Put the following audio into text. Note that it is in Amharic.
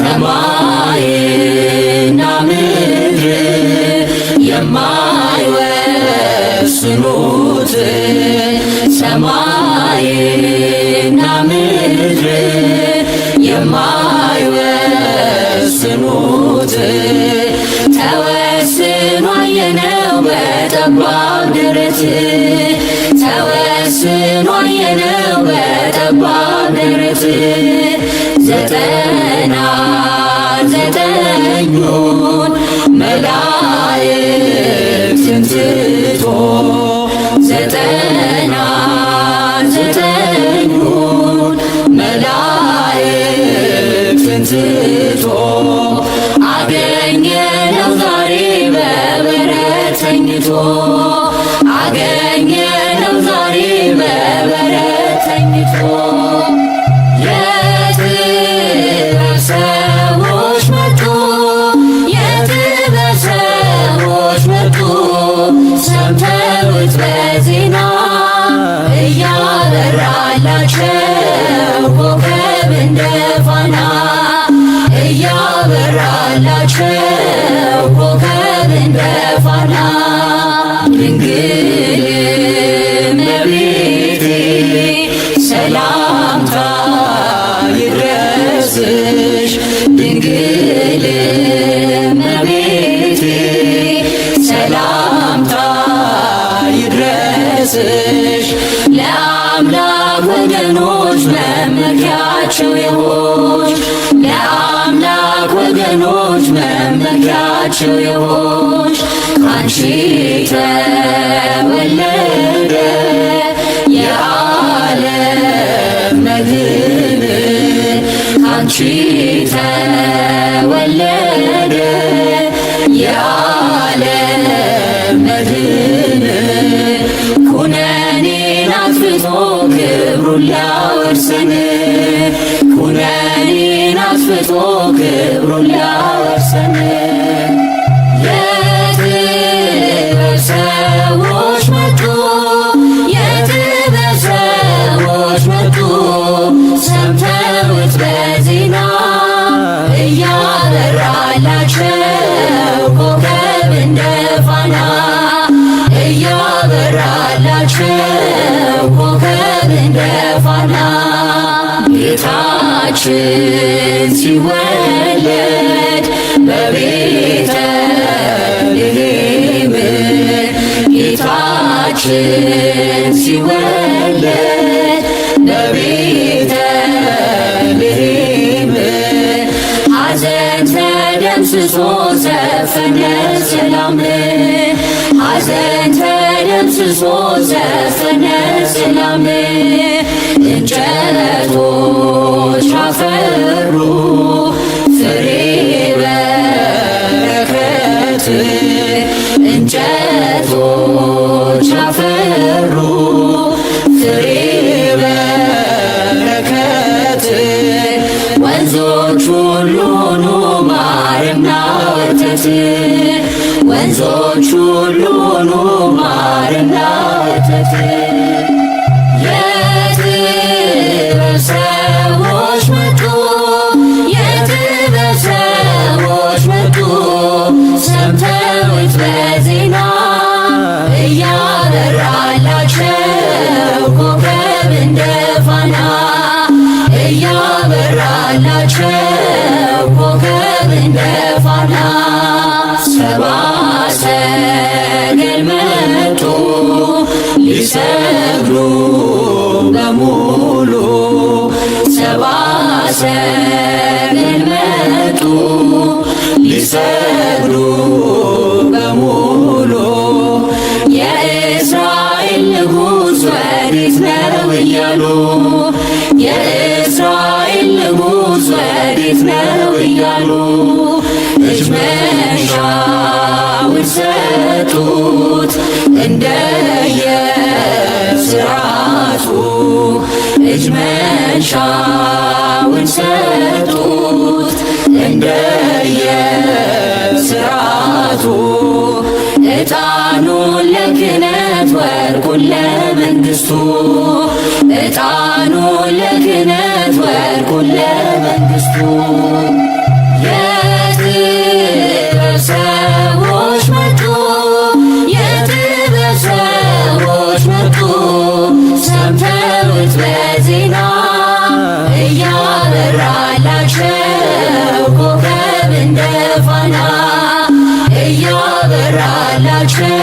ሰማይና ምድር የማይወስኑት ሰማይና ምድር የማይወስኑት ተወስኖ አየነው በጠባብ ደረት ተወስኖ አየነው በጠባብ ደረት ዘጠና ዘጠኙን መላእክትን ትቶ ዘጠና ዘጠኙን መላእክትን ትቶ አገኘነው ዛሬ በበረት ተኝቶ አገኘነው ዛሬ በበረት ተኝቶ የጥበብ ሰዎች መጡ የጥበብ ሰዎች መጡ ሰምተውት በዜና እያበራላቸው ኮከብ እንደ ፋና እያበራላቸው ኮከብ እንደ ፋና ድንግል እመቤቴ ሰላምታ ይድረስሽ ድንግል እመቤቴ ሰላምታ ይድረስሽ ለአምላክ ወገኖች መመኪያቸው የሆንሽ ለአምላክ ወገኖች መመኪያቸው የሆንሽ ካንቺ ተወለደ የዓለም መድን ካንቺ ተወለደ የዓለም መድን ኩነኔን አጥፍቶ ክብሩን ሊያወርሰን ኩነኔን አጥፍቶ ክብሩን ሊያወርሰን የጥበብ ሰዎች መጡ የጥበብ ሰዎች መጡ ሰምተውት በዜና እያበራላቸው ኮከብ እንደ ፋና እያበራላቸው ኮከብ እንደ ፋና ጌታችን ሲወለድ በቤተልሔም ጌታችን ሲወለድ በቤተልሔም ሐዘን ተደምስሶ ዘፈነ ሰላም ሐዘን ተደምስሶ ዘፈነ ሰላም እንጨቶች አፈሩ ፍሬ በረከት እንጨቶች አፈሩ ፍሬ በረከት ወንዞች ሁሉ ኑ ማርና ወተት ወንዞች ሁሉ ኑ ማርና ወተት የጥበብ ሰዎች መጡ የጥበብ ሰዎች መጡ ሰምተውት በዜና እያበራላቸው ኮከብ እንደ ፋና እያበራላቸው ኮከብ እንደ ፋና ሰብአ ሰገል መጡ ሊሰግዱ በሙሉ ሰብአ ሰገል መጡ ሊሰግዱ በሙሉ የእስራኤል ንጉሥ ወዴት ነው እያሉ የእስራኤል ንጉሥ ወዴት ነው እያሉ እጅ መንሻውን ሰጡት እንደየሥርዓቱ እጅ መንሻውን ሰጡት እንደየሥርዓቱ ዕጣኑን ለክህነት ወርቁን ለመንግሥቱ ዕጣኑን ለክህነት ወርቁን ለመንግሥቱ የጥበብ ሰዎች መጡ፣ የጥበብ ሰዎች መጡ፣ ሰምተውት በዜና እያበራላቸው ኮከብ እንደ ፋና እያበራላቸው